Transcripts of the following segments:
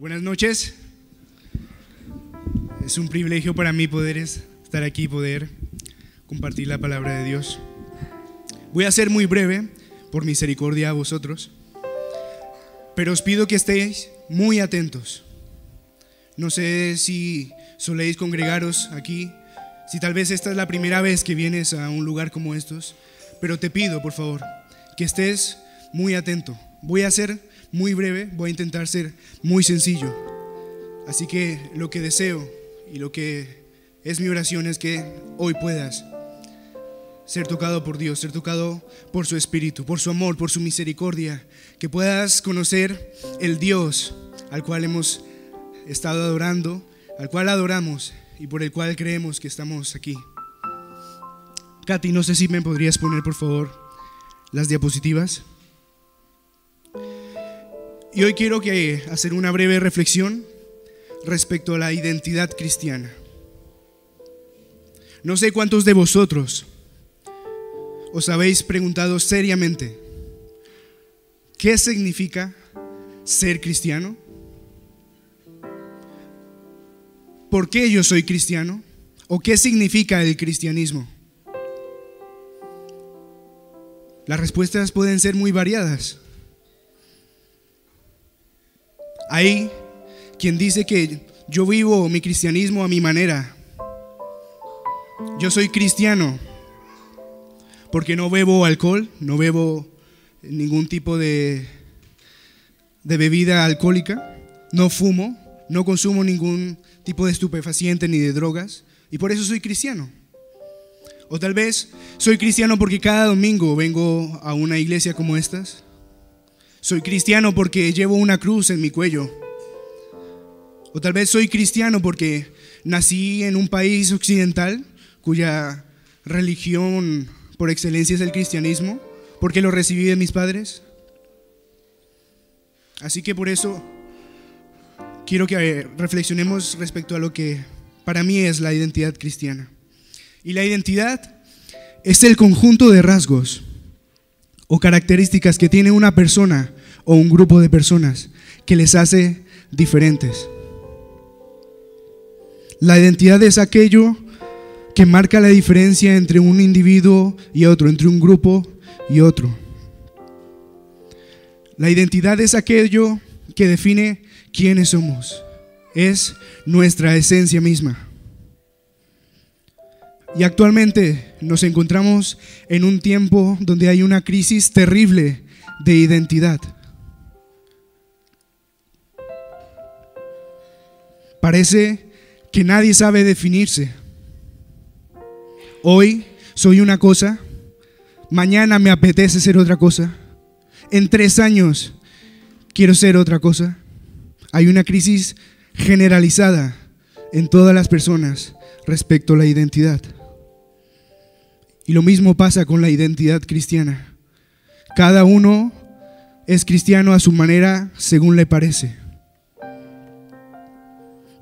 Buenas noches. Es un privilegio para mí poder estar aquí, poder compartir la palabra de Dios. Voy a ser muy breve, por misericordia a vosotros, pero os pido que estéis muy atentos. No sé si soléis congregaros aquí, si tal vez esta es la primera vez que vienes a un lugar como estos, pero te pido, por favor, que estés muy atento. Voy a ser muy breve, voy a intentar ser muy sencillo. Así que lo que deseo y lo que es mi oración es que hoy puedas ser tocado por Dios, ser tocado por su Espíritu, por su amor, por su misericordia, que puedas conocer el Dios al cual hemos estado adorando, al cual adoramos y por el cual creemos que estamos aquí. Katy, no sé si me podrías poner por favor las diapositivas. Y hoy quiero hacer una breve reflexión respecto a la identidad cristiana. No sé cuántos de vosotros os habéis preguntado seriamente ¿qué significa ser cristiano? ¿Por qué yo soy cristiano? ¿O qué significa el cristianismo? Las respuestas pueden ser muy variadas. Hay quien dice que yo vivo mi cristianismo a mi manera. Yo soy cristiano porque no bebo alcohol, no bebo ningún tipo de bebida alcohólica, no fumo, no consumo ningún tipo de estupefaciente ni de drogas, y por eso soy cristiano. O tal vez soy cristiano porque cada domingo vengo a una iglesia como estas. Soy cristiano porque llevo una cruz en mi cuello. O tal vez soy cristiano porque nací en un país occidental cuya religión por excelencia es el cristianismo, porque lo recibí de mis padres. Así que por eso quiero que reflexionemos respecto a lo que para mí es la identidad cristiana. Y la identidad es el conjunto de rasgos o características que tiene una persona o un grupo de personas que les hace diferentes. La identidad es aquello que marca la diferencia entre un individuo y otro, entre un grupo y otro. La identidad es aquello que define quiénes somos, es nuestra esencia misma. Y actualmente nos encontramos en un tiempo donde hay una crisis terrible de identidad. Parece que nadie sabe definirse. Hoy soy una cosa, mañana me apetece ser otra cosa, en 3 años quiero ser otra cosa. Hay una crisis generalizada en todas las personas respecto a la identidad. Y lo mismo pasa con la identidad cristiana. Cada uno es cristiano a su manera según le parece.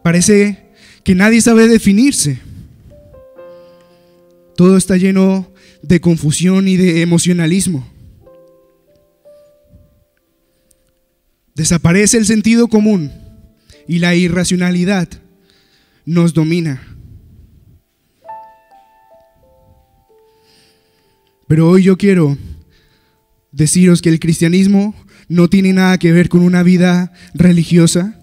Parece que nadie sabe definirse. Todo está lleno de confusión y de emocionalismo. Desaparece el sentido común y la irracionalidad nos domina. Pero hoy yo quiero deciros que el cristianismo no tiene nada que ver con una vida religiosa,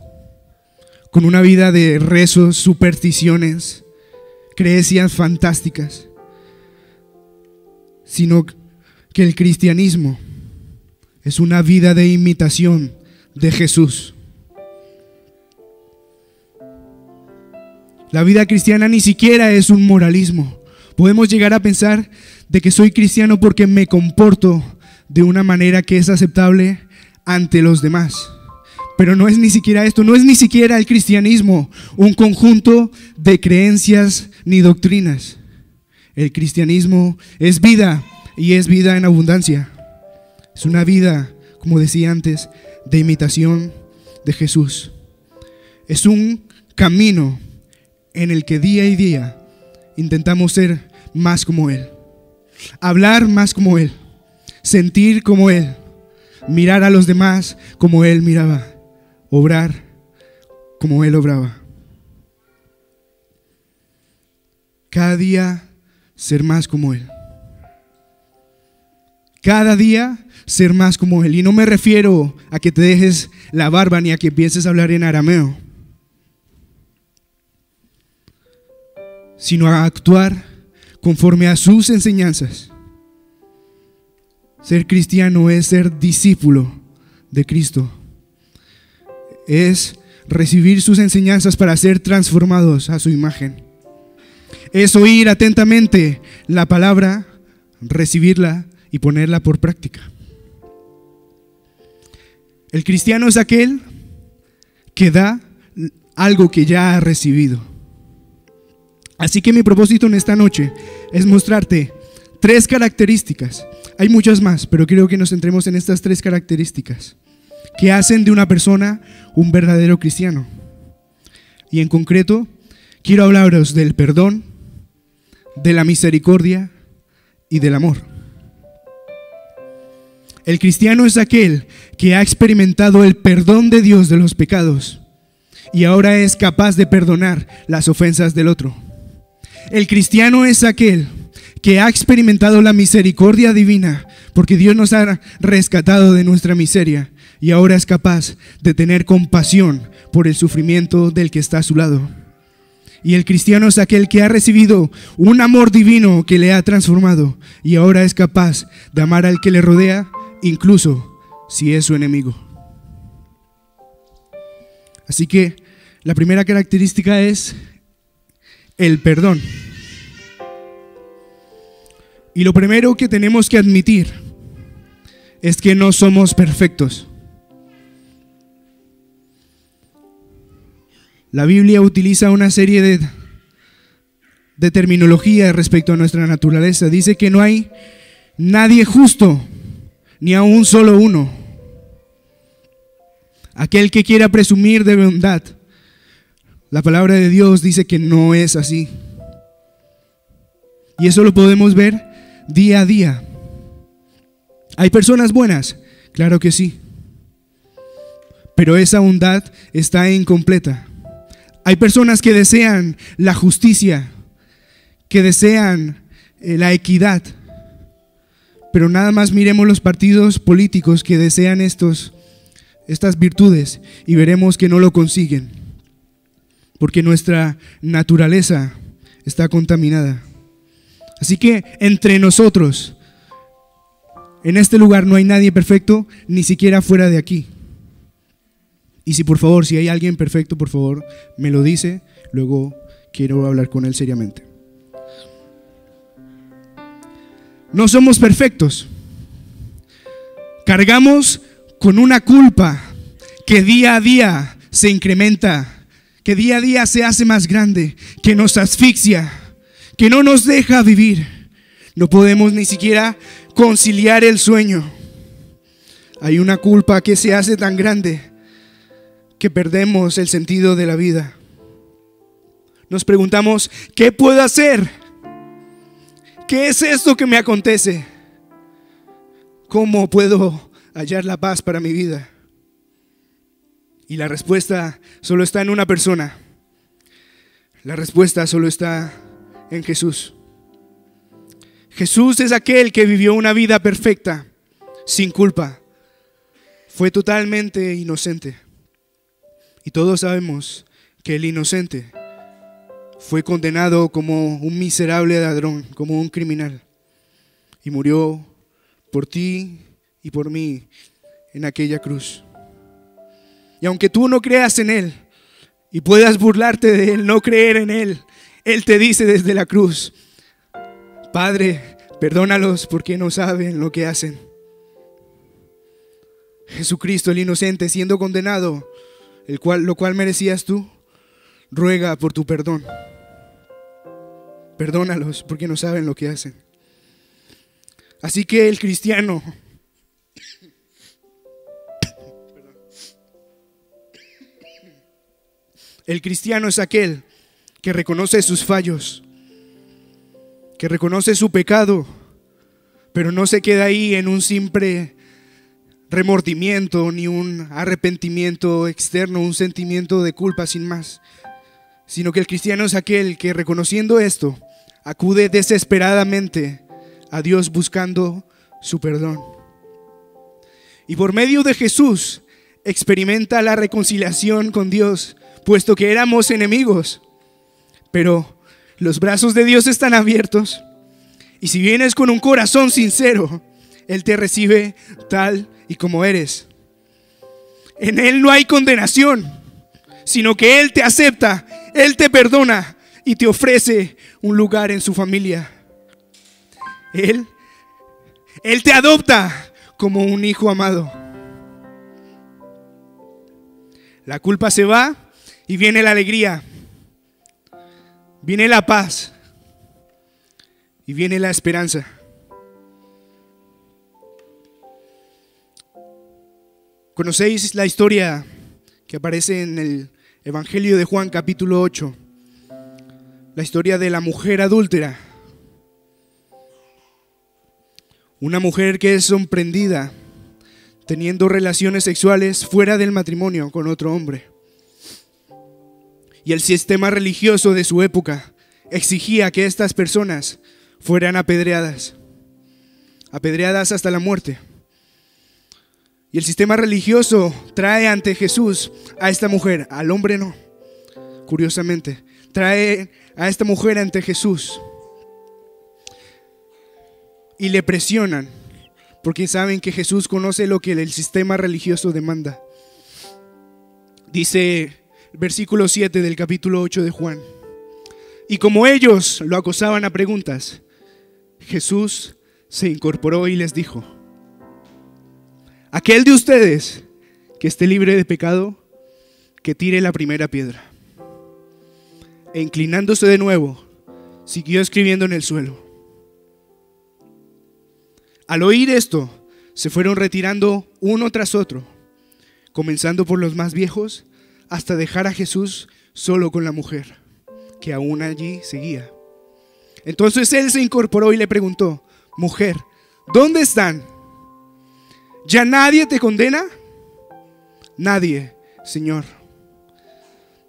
con una vida de rezos, supersticiones, creencias fantásticas, sino que el cristianismo es una vida de imitación de Jesús. La vida cristiana ni siquiera es un moralismo. Podemos llegar a pensar de que soy cristiano porque me comporto de una manera que es aceptable ante los demás. Pero no es ni siquiera esto, no es ni siquiera el cristianismo un conjunto de creencias ni doctrinas. El cristianismo es vida y es vida en abundancia. Es una vida, como decía antes, de imitación de Jesús. Es un camino en el que día y día intentamos ser más como Él, hablar más como Él, sentir como Él, mirar a los demás como Él miraba, obrar como Él obraba. Cada día ser más como Él. Cada día ser más como Él. Y no me refiero a que te dejes la barba ni a que empieces a hablar en arameo, sino a actuar conforme a sus enseñanzas. Ser cristiano es ser discípulo de Cristo. Es recibir sus enseñanzas para ser transformados a su imagen. Es oír atentamente la palabra, recibirla y ponerla por práctica. El cristiano es aquel que da algo que ya ha recibido. Así que mi propósito en esta noche es mostrarte 3 características. Hay muchas más, pero quiero que nos centremos en estas 3 características que hacen de una persona un verdadero cristiano. Y en concreto, quiero hablaros del perdón, de la misericordia y del amor. El cristiano es aquel que ha experimentado el perdón de Dios de los pecados y ahora es capaz de perdonar las ofensas del otro. El cristiano es aquel que ha experimentado la misericordia divina porque Dios nos ha rescatado de nuestra miseria y ahora es capaz de tener compasión por el sufrimiento del que está a su lado. Y el cristiano es aquel que ha recibido un amor divino que le ha transformado y ahora es capaz de amar al que le rodea, incluso si es su enemigo. Así que la primera característica es el perdón. Y lo primero que tenemos que admitir es que no somos perfectos. La Biblia utiliza una serie de terminología respecto a nuestra naturaleza. Dice que no hay nadie justo, ni aun solo uno. Aquel que quiera presumir de bondad, la palabra de Dios dice que no es así. Y eso lo podemos ver día a día. ¿Hay personas buenas? Claro que sí. Pero esa bondad está incompleta. Hay personas que desean la justicia, que desean la equidad. Pero nada más miremos los partidos políticos que desean estas virtudes y veremos que no lo consiguen. Porque nuestra naturaleza está contaminada. Así que entre nosotros, en este lugar no hay nadie perfecto, ni siquiera fuera de aquí. Y si hay alguien perfecto, por favor, me lo dice, luego quiero hablar con él seriamente. No somos perfectos. Cargamos con una culpa que día a día se incrementa, que día a día se hace más grande, que nos asfixia, que no nos deja vivir. No podemos ni siquiera conciliar el sueño. Hay una culpa que se hace tan grande que perdemos el sentido de la vida. Nos preguntamos, ¿qué puedo hacer? ¿Qué es esto que me acontece? ¿Cómo puedo hallar la paz para mi vida? Y la respuesta solo está en una persona. La respuesta solo está en Jesús. Jesús es aquel que vivió una vida perfecta, sin culpa. Fue totalmente inocente. Y todos sabemos que el inocente fue condenado como un miserable ladrón, como un criminal. Y murió por ti y por mí en aquella cruz. Y aunque tú no creas en Él y puedas burlarte de Él, no creer en Él, Él te dice desde la cruz: Padre, perdónalos porque no saben lo que hacen. Jesucristo, el inocente, siendo condenado, lo cual merecías tú, ruega por tu perdón. Perdónalos porque no saben lo que hacen. Así que el cristiano es aquel que reconoce sus fallos, que reconoce su pecado, pero no se queda ahí en un simple remordimiento ni un arrepentimiento externo, un sentimiento de culpa sin más, sino que el cristiano es aquel que, reconociendo esto, acude desesperadamente a Dios buscando su perdón. Y por medio de Jesús experimenta la reconciliación con Dios, puesto que éramos enemigos. Pero los brazos de Dios están abiertos, y si vienes con un corazón sincero, Él te recibe tal y como eres. En Él no hay condenación, sino que Él te acepta, Él te perdona y te ofrece un lugar en su familia. Él te adopta como un hijo amado. La culpa se va y viene la alegría, viene la paz y viene la esperanza. ¿Conocéis la historia que aparece en el Evangelio de Juan capítulo 8? La historia de la mujer adúltera. Una mujer que es sorprendida teniendo relaciones sexuales fuera del matrimonio con otro hombre. Y el sistema religioso de su época exigía que estas personas fueran apedreadas hasta la muerte. Y el sistema religioso trae ante Jesús a esta mujer, al hombre no, curiosamente, trae a esta mujer ante Jesús y le presionan, porque saben que Jesús conoce lo que el sistema religioso demanda. Dice el versículo 7 del capítulo 8 de Juan: y como ellos lo acosaban a preguntas, Jesús se incorporó y les dijo: aquel de ustedes que esté libre de pecado, que tire la primera piedra. E inclinándose de nuevo, siguió escribiendo en el suelo. Al oír esto, se fueron retirando uno tras otro, comenzando por los más viejos, hasta dejar a Jesús solo con la mujer, que aún allí seguía. Entonces él se incorporó y le preguntó: mujer, ¿dónde están? ¿Ya nadie te condena? Nadie, Señor.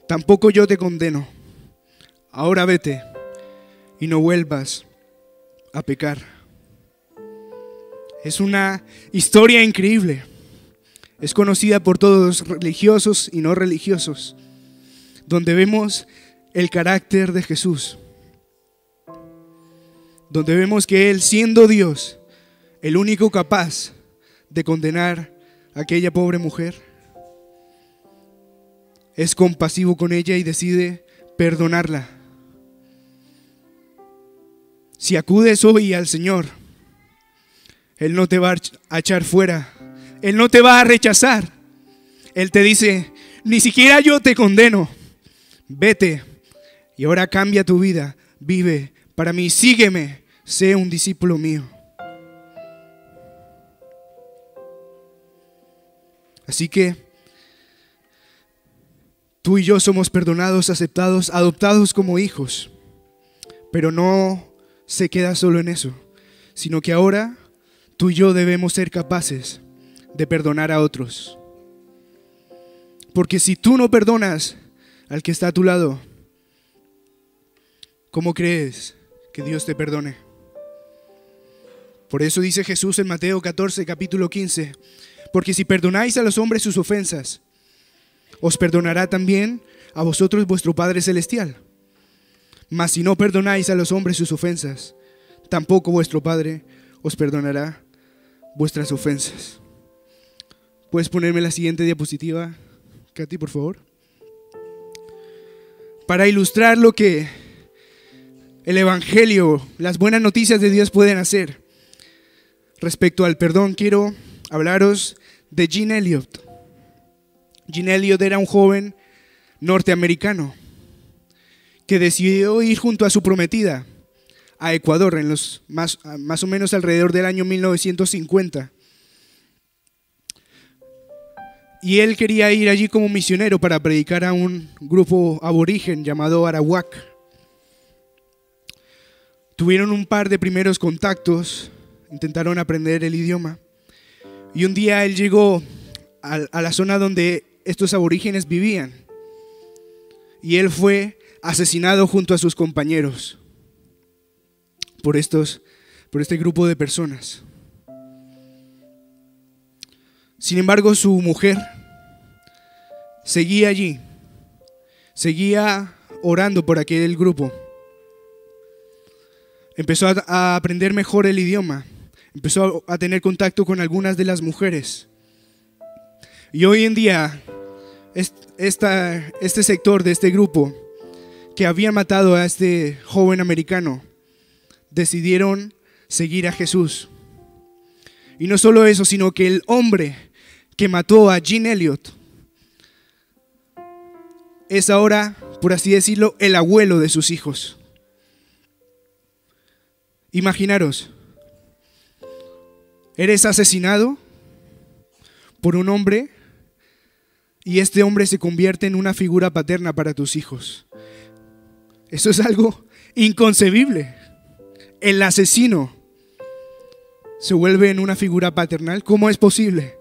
Tampoco yo te condeno. Ahora vete y no vuelvas a pecar. Es una historia increíble. Es conocida por todos, religiosos y no religiosos, donde vemos el carácter de Jesús, donde vemos que Él, siendo Dios, el único capaz de condenar a aquella pobre mujer, es compasivo con ella y decide perdonarla. Si acudes hoy al Señor, Él no te va a echar fuera, Él no te va a rechazar. Él te dice: ni siquiera yo te condeno, vete y ahora cambia tu vida, vive para mí, sígueme, sé un discípulo mío. Así que tú y yo somos perdonados, aceptados, adoptados como hijos. Pero no se queda solo en eso, sino que ahora tú y yo debemos ser capaces de perdonar a otros. Porque si tú no perdonas al que está a tu lado, ¿cómo crees que Dios te perdone? Por eso dice Jesús en Mateo 14, capítulo 15: porque si perdonáis a los hombres sus ofensas, os perdonará también a vosotros vuestro Padre Celestial. Mas si no perdonáis a los hombres sus ofensas, tampoco vuestro Padre os perdonará vuestras ofensas. ¿Puedes ponerme la siguiente diapositiva, Katy, por favor? Para ilustrar lo que el Evangelio, las buenas noticias de Dios pueden hacer respecto al perdón, quiero hablaros de Gene Elliot. Gene Elliot era un joven norteamericano que decidió ir junto a su prometida a Ecuador en los más o menos alrededor del año 1950. Y él quería ir allí como misionero para predicar a un grupo aborigen llamado Arawak. Tuvieron un par de primeros contactos, intentaron aprender el idioma. Y un día él llegó a la zona donde estos aborígenes vivían. Y él fue asesinado junto a sus compañeros por este grupo de personas. Sin embargo, su mujer seguía allí, seguía orando por aquel grupo. Empezó a aprender mejor el idioma, empezó a tener contacto con algunas de las mujeres. Y hoy en día, este sector de este grupo que había matado a este joven americano, decidieron seguir a Jesús. Y no solo eso, sino que el hombre que mató a Jean Elliott es ahora, por así decirlo, el abuelo de sus hijos. Imaginaros, eres asesinado por un hombre y este hombre se convierte en una figura paterna para tus hijos. Eso es algo inconcebible. El asesino se vuelve en una figura paternal. ¿Cómo es posible?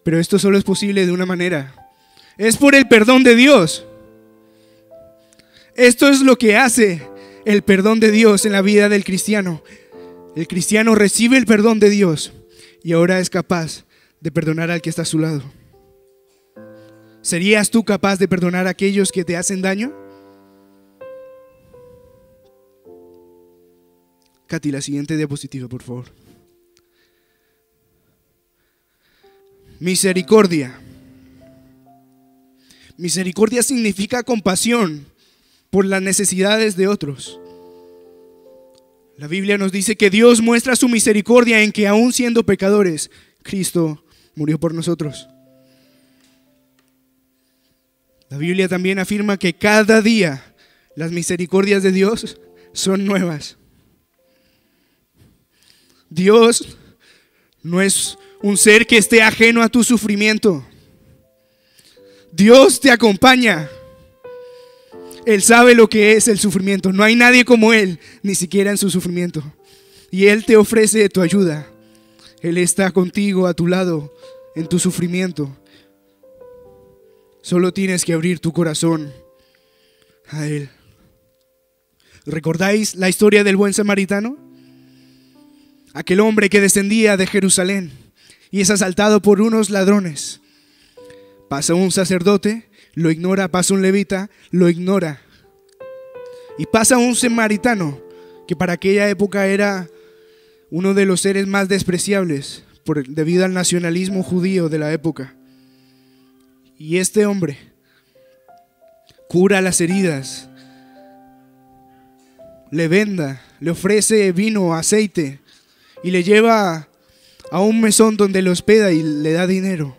Pero esto solo es posible de una manera. Es por el perdón de Dios. Esto es lo que hace el perdón de Dios en la vida del cristiano. El cristiano recibe el perdón de Dios y ahora es capaz de perdonar al que está a su lado. ¿Serías tú capaz de perdonar a aquellos que te hacen daño? Katy, la siguiente diapositiva, por favor. Misericordia. Misericordia significa compasión por las necesidades de otros. La Biblia nos dice que Dios muestra su misericordia en que aún siendo pecadores, Cristo murió por nosotros. La Biblia también afirma que cada día las misericordias de Dios son nuevas. Dios no es un ser que esté ajeno a tu sufrimiento. Dios te acompaña. Él sabe lo que es el sufrimiento. No hay nadie como Él, ni siquiera en su sufrimiento. Y Él te ofrece tu ayuda. Él está contigo, a tu lado, en tu sufrimiento. Solo tienes que abrir tu corazón a Él. ¿Recordáis la historia del buen samaritano? Aquel hombre que descendía de Jerusalén y es asaltado por unos ladrones. Pasa un sacerdote, lo ignora, pasa un levita, lo ignora. Y pasa un samaritano, que para aquella época era uno de los seres más despreciables debido al nacionalismo judío de la época. Y este hombre cura las heridas, le venda, le ofrece vino, aceite y le lleva a un mesón donde lo hospeda y le da dinero.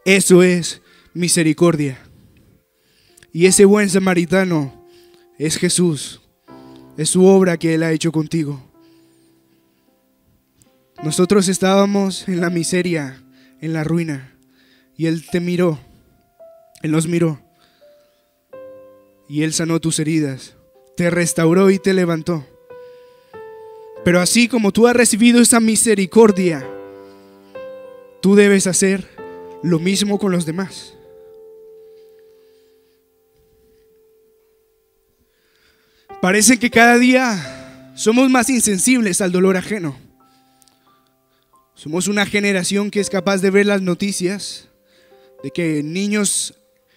Eso es misericordia. Y ese buen samaritano es Jesús. Es su obra que Él ha hecho contigo. Nosotros estábamos en la miseria, en la ruina, y Él te miró. Él nos miró. Y Él sanó tus heridas, te restauró y te levantó. Pero así como tú has recibido esa misericordia, tú debes hacer lo mismo con los demás. Parece que cada día somos más insensibles al dolor ajeno. Somos una generación que es capaz de ver las noticias de que niños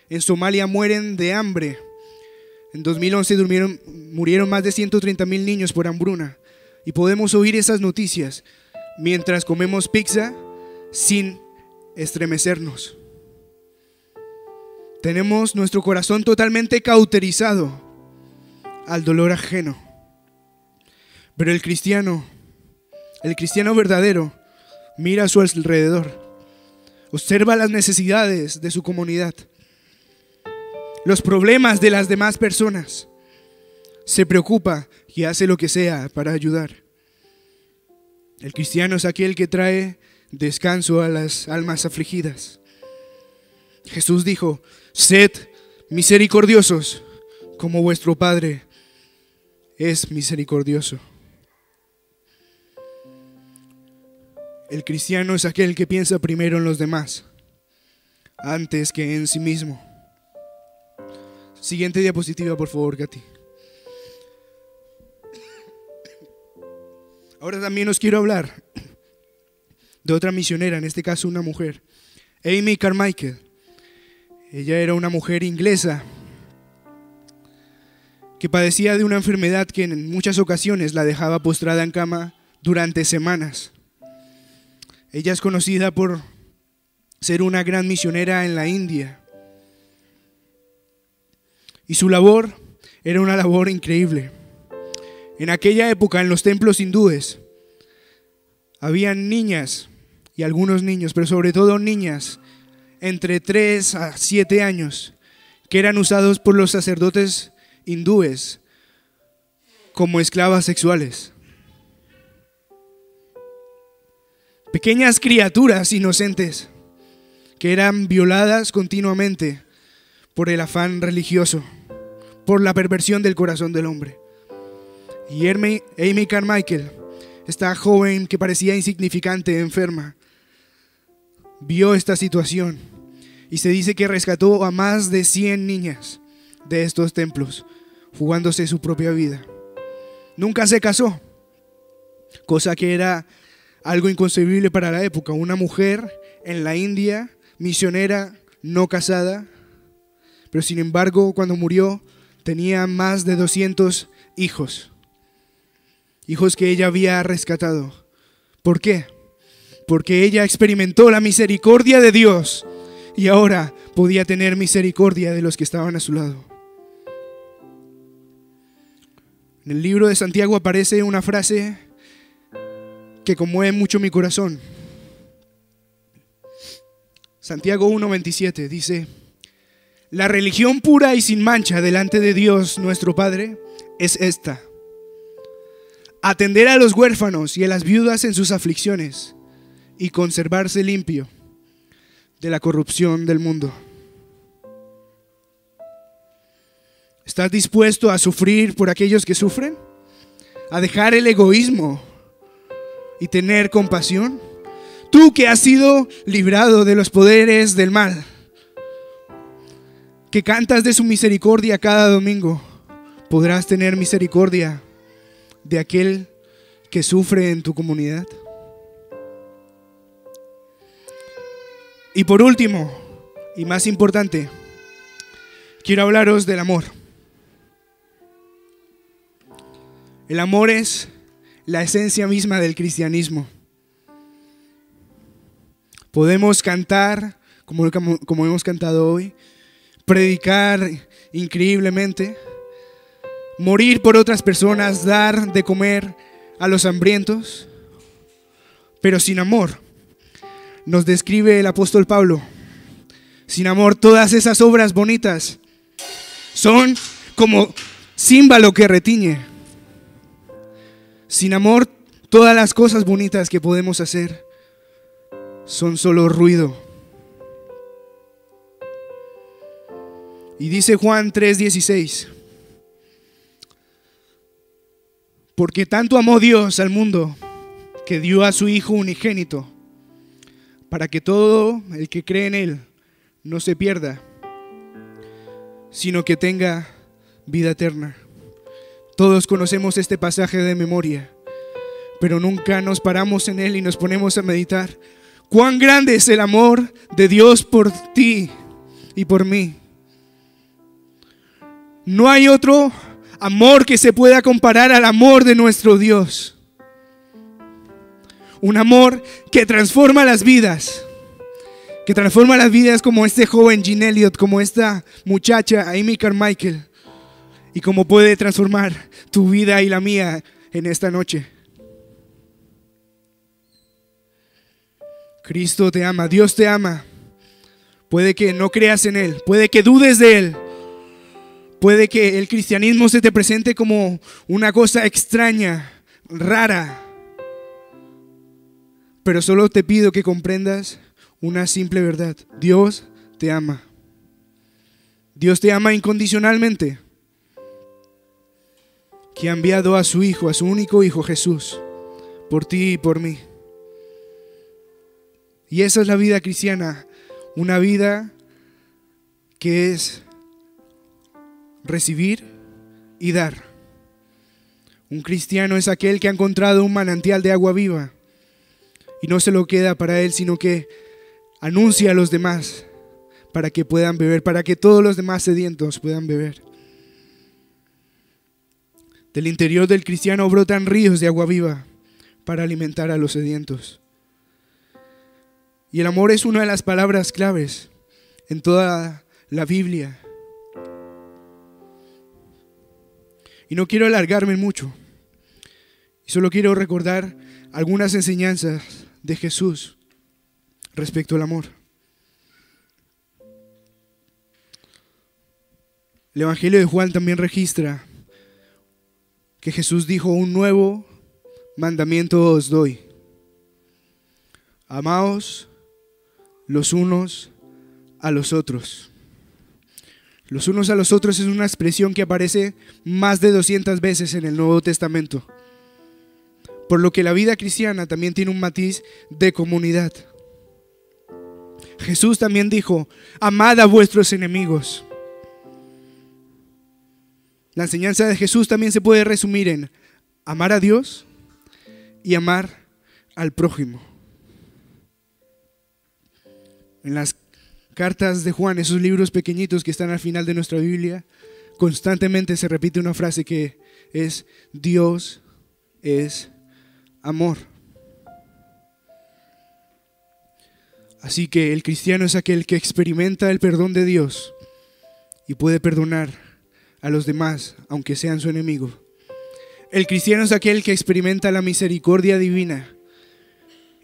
en Somalia mueren de hambre. En 2011 murieron más de 130,000 niños por hambruna. Y podemos oír esas noticias mientras comemos pizza sin estremecernos. Tenemos nuestro corazón totalmente cauterizado al dolor ajeno. Pero el cristiano verdadero, mira a su alrededor, observa las necesidades de su comunidad, los problemas de las demás personas, se preocupa y hace lo que sea para ayudar. El cristiano es aquel que trae descanso a las almas afligidas. Jesús dijo: sed misericordiosos como vuestro Padre es misericordioso. El cristiano es aquel que piensa primero en los demás, antes que en sí mismo. Siguiente diapositiva, por favor, Katy. Ahora también os quiero hablar de otra misionera, en este caso una mujer, Amy Carmichael. Ella era una mujer inglesa que padecía de una enfermedad que en muchas ocasiones la dejaba postrada en cama durante semanas. Ella es conocida por ser una gran misionera en la India. Y su labor era una labor increíble. En aquella época, en los templos hindúes, habían niñas y algunos niños, pero sobre todo niñas, entre 3 a 7 años, que eran usados por los sacerdotes hindúes como esclavas sexuales. Pequeñas criaturas inocentes que eran violadas continuamente por el afán religioso, por la perversión del corazón del hombre. Y Amy Carmichael, esta joven que parecía insignificante, enferma, vio esta situación y se dice que rescató a más de 100 niñas de estos templos, jugándose su propia vida. Nunca se casó, cosa que era algo inconcebible para la época. Una mujer en la India, misionera, no casada, pero sin embargo, cuando murió, tenía más de 200 hijos. Hijos que ella había rescatado. ¿Por qué? Porque ella experimentó la misericordia de Dios y ahora podía tener misericordia de los que estaban a su lado. En el libro de Santiago aparece una frase que conmueve mucho mi corazón. Santiago 1:27 dice: la religión pura y sin mancha delante de Dios nuestro Padre es esta: atender a los huérfanos y a las viudas en sus aflicciones y conservarse limpio de la corrupción del mundo. ¿Estás dispuesto a sufrir por aquellos que sufren? ¿A dejar el egoísmo y tener compasión? Tú que has sido librado de los poderes del mal, que cantas de su misericordia cada domingo, ¿podrás tener misericordia de aquel que sufre en tu comunidad? Y por último, y más importante, quiero hablaros del amor. El amor es la esencia misma del cristianismo. Podemos cantar como hemos cantado hoy, predicar increíblemente, morir por otras personas, dar de comer a los hambrientos, pero sin amor, nos describe el apóstol Pablo, sin amor todas esas obras bonitas son como címbalo que retiñe. Sin amor, todas las cosas bonitas que podemos hacer son solo ruido. Y dice Juan 3:16: porque tanto amó Dios al mundo que dio a su Hijo unigénito, para que todo el que cree en Él no se pierda, sino que tenga vida eterna. Todos conocemos este pasaje de memoria, pero nunca nos paramos en él y nos ponemos a meditar cuán grande es el amor de Dios por ti y por mí. No hay otro amor que se pueda comparar al amor de nuestro Dios. Un amor que transforma las vidas. Que transforma las vidas como este joven Jean Elliott, como esta muchacha Amy Carmichael. Y como puede transformar tu vida y la mía en esta noche. Cristo te ama, Dios te ama. Puede que no creas en Él, puede que dudes de Él. Puede que el cristianismo se te presente como una cosa extraña, rara. Pero solo te pido que comprendas una simple verdad: Dios te ama. Dios te ama incondicionalmente, que ha enviado a su Hijo, a su único Hijo Jesús, por ti y por mí. Y esa es la vida cristiana, una vida que es recibir y dar. Un cristiano es aquel que ha encontrado un manantial de agua viva y no se lo queda para él, sino que anuncia a los demás para que puedan beber, para que todos los demás sedientos puedan beber. Del interior del cristiano brotan ríos de agua viva para alimentar a los sedientos. Y el amor es una de las palabras claves en toda la Biblia. Y no quiero alargarme mucho. Solo quiero recordar algunas enseñanzas de Jesús respecto al amor. El Evangelio de Juan también registra que Jesús dijo: un nuevo mandamiento os doy. Amaos los unos a los otros. Los unos a los otros es una expresión que aparece más de 200 veces en el Nuevo Testamento. Por lo que la vida cristiana también tiene un matiz de comunidad. Jesús también dijo: amad a vuestros enemigos. La enseñanza de Jesús también se puede resumir en amar a Dios y amar al prójimo. En las cartas de Juan, esos libros pequeñitos que están al final de nuestra Biblia, constantemente se repite una frase que es: Dios es amor. Así que el cristiano es aquel que experimenta el perdón de Dios y puede perdonar a los demás, aunque sean su enemigo. El cristiano es aquel que experimenta la misericordia divina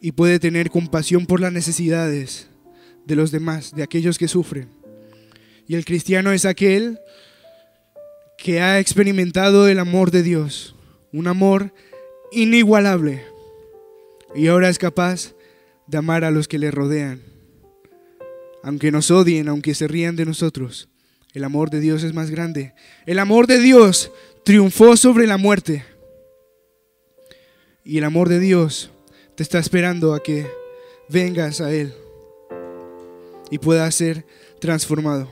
y puede tener compasión por las necesidades de los demás, de aquellos que sufren. Y el cristiano es aquel que ha experimentado el amor de Dios, un amor inigualable, y ahora es capaz de amar a los que le rodean, aunque nos odien, aunque se rían de nosotros. El amor de Dios es más grande. El amor de Dios triunfó sobre la muerte, y el amor de Dios te está esperando a que vengas a Él y puedas ser transformado.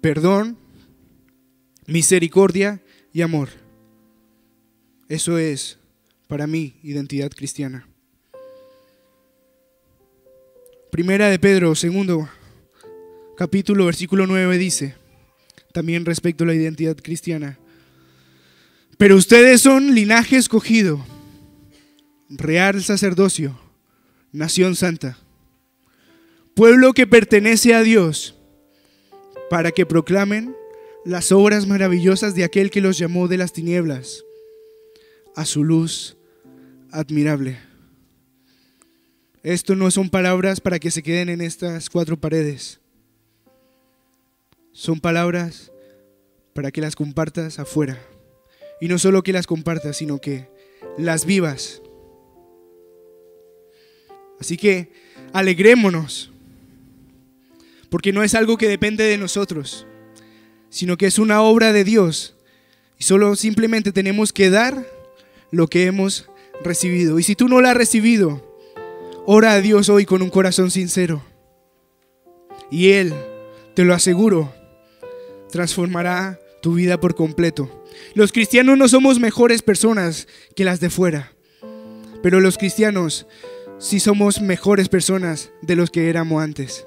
Perdón, misericordia y amor. Eso es para mí identidad cristiana. Primera de Pedro, segundo capítulo, versículo 9 dice, también respecto a la identidad cristiana: pero ustedes son linaje escogido, real sacerdocio, nación santa, pueblo que pertenece a Dios, para que proclamen las obras maravillosas de aquel que los llamó de las tinieblas a su luz admirable. Esto no son palabras para que se queden en estas cuatro paredes. Son palabras para que las compartas afuera. Y no solo que las compartas, sino que las vivas. Así que alegrémonos, porque no es algo que depende de nosotros, sino que es una obra de Dios. Y solo simplemente tenemos que dar lo que hemos recibido. Y si tú no lo has recibido, ora a Dios hoy con un corazón sincero, y Él, te lo aseguro, transformará tu vida por completo. Los cristianos no somos mejores personas que las de fuera, pero los cristianos sí somos mejores personas de los que éramos antes.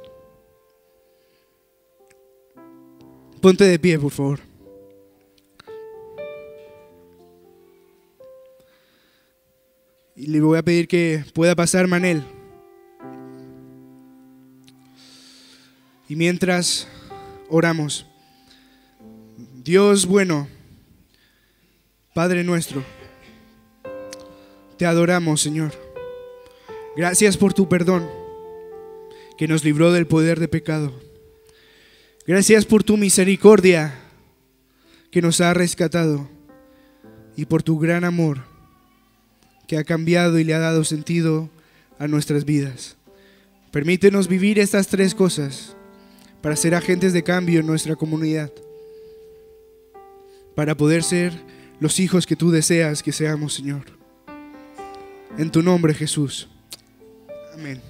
Ponte de pie, por favor. Y le voy a pedir que pueda pasar Manel. Y mientras oramos: Dios bueno, Padre nuestro, te adoramos, Señor. Gracias por tu perdón que nos libró del poder de pecado. Gracias por tu misericordia que nos ha rescatado, y por tu gran amor que ha cambiado y le ha dado sentido a nuestras vidas. Permítenos vivir estas tres cosas para ser agentes de cambio en nuestra comunidad, para poder ser los hijos que tú deseas que seamos, Señor. En tu nombre, Jesús. Amén.